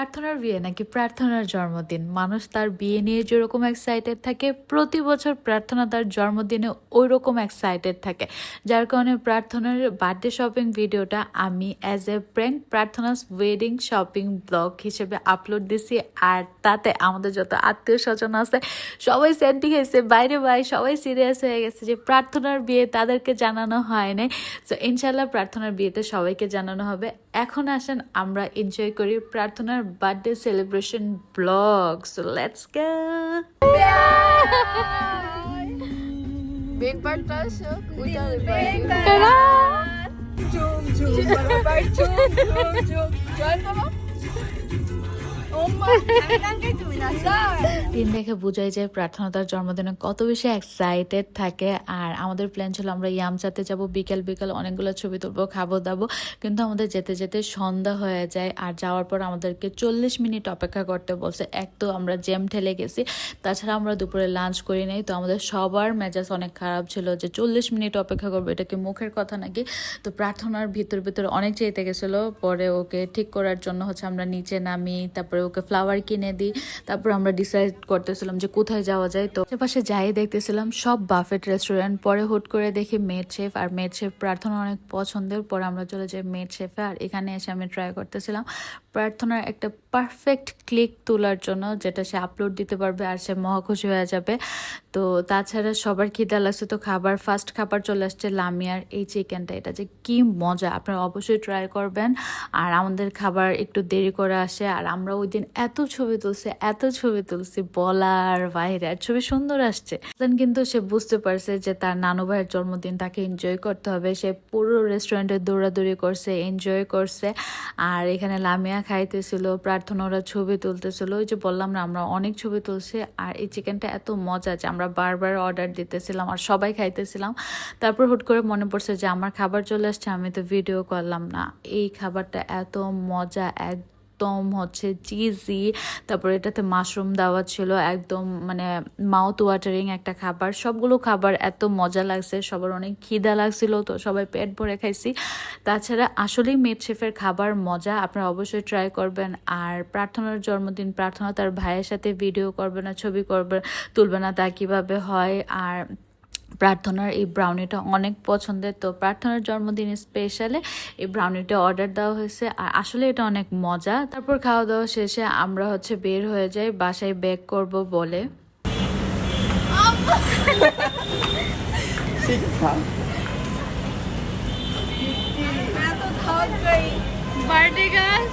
প্রার্থনার বিয়ে নাকি প্রার্থনার জন্মদিন? মানুষ তার বিয়ে নিয়ে যেরকম এক্সাইটেড থাকে, প্রতি বছর প্রার্থনা তার জন্মদিনে ওই রকম এক্সাইটেড থাকে। যার কারণে প্রার্থনার বার্থডে শপিং ভিডিওটা আমি as a prank Prarthana's wedding shopping blog হিসেবে আপলোড দিছি। আর তাতে আমাদের যত আত্মীয় স্বজন আছে সবাই সেন্টি খেয়েছে, বাইরে সবাই সিরিয়াস হয়ে গেছে যে প্রার্থনার বিয়ে তাদেরকে জানানো হয় নাই। তো ইনশাল্লাহ প্রার্থনার বিয়েতে সবাইকে জানানো হবে। এখন আসেন আমরা এনজয় করি প্রার্থনার birthday celebration blog. So let's go. Main part tayo. Udah, Tara! Jum, jum, jum. Jual mo ba? দিন দেখে বোঝাই যায় প্রার্থনা তার জন্মদিনে কত বেশি এক্সাইটেড থাকে। আর আমাদের প্ল্যান ছিল আমরা ইয়ামচাতে যাব, বিকেল অনেকগুলো ছবি তুলবো, খাবো দাবো, কিন্তু আমাদের যেতে যেতে সন্ধ্যা হয়ে যায়। আর যাওয়ার পর আমাদেরকে 40 মিনিট অপেক্ষা করতে বলছে। এক তো আমরা জ্যাম ঠেলে গেছি, তাছাড়া আমরা দুপুরে লাঞ্চ করি নাই। তো আমাদের সবার মেজাজ অনেক খারাপ ছিল যে 40 মিনিট অপেক্ষা করবো, এটা কি মুখের কথা নাকি? তো প্রার্থনার ভিতরে অনেক চাইতে গেছিলো। পরে ওকে ঠিক করার জন্য আমরা নিচে নামি, তারপরে ওকে ফ্লাওয়ার কিনে দিই। তারপর আমরা ডিসাইড করতেছিলাম যে কোথায় যাওয়া যায়। তো আশেপাশে যাই দেখতেছিলাম সব বাফেট রেস্টুরেন্ট। পরে হুট করে দেখি made chef, are made chef প্রার্থনা অনেক পছন্দের। পরে আমরা চলে যাই মেড শেফে। আর এখানে এসে আমি ট্রাই করতেছিলাম প্রার্থনার একটা পারফেক্ট ক্লিক তোলার জন্য, যেটা সে আপলোড দিতে পারবে আর সে মহা খুশি হয়ে যাবে। তো তাছাড়া সবার খিদা লাগছে, তো ফার্স্ট খাবার চলে আসছে লামিয়ার এই চিকেনটা। এটা যে কি মজা, আপনারা অবশ্যই ট্রাই করবেন। আর আমাদের খাবার একটু দেরি করে আসে, আর আমরা ওই দিন এত ছবি তুলছি বলার বাইরে। আর ছবি সুন্দর আসছে। কিন্তু সে বুঝতে পারছে যে তার নানু ভাইয়ের জন্মদিন, তাকে এনজয় করতে হবে। সে পুরো রেস্টুরেন্টে দৌড়াদৌড়ি করছে, এনজয় করছে। আর এখানে লামিয়া খাইতেছিল, প্রার্থনা ওরা ছবি তুলতেছিল। ওই যে বললাম না, আমরা অনেক ছবি তুলছি। আর এই চিকেনটা এত মজা যে আমরা বারবার অর্ডার দিতেছিলাম আর সবাই খাইতেছিলাম। তারপর হুট করে মনে পড়ছে যে আমার খাবার চলে আসছে, আমি তো ভিডিও করলাম না। এই খাবারটা এত মজা, একদম চিজি। তারপর এটাতে মাশরুম দেওয়া ছিল, একদম মানে মাউথ ওয়াটারিং একটা খাবার। সবগুলো খাবার এত মজা লাগছে, সবার অনেক খিদা লাগছিল, তো সবাই পেট ভরে খাইছি। তাছাড়া আসলেই মেড শেফের খাবার মজা, আপনারা অবশ্যই ট্রাই করবেন। আর প্রার্থনার জন্মদিন, প্রার্থনা তার ভাইয়ের সাথে ভিডিও করবে না, ছবি তুলবে না, তা কিভাবে হয়। আর প্রার্থনার এই ব্রাউনিটা অনেক পছন্দের, তো প্রার্থনার জন্মদিন স্পেশালে এই ব্রাউনিটা অর্ডার দেওয়া হয়েছে। আর আসলে এটা অনেক মজা। তারপর খাওয়া দাওয়া শেষে আমরা বের হয়ে যাই বাসায় ব্যাক করব বলে। Ba't tawag kay Bardigas?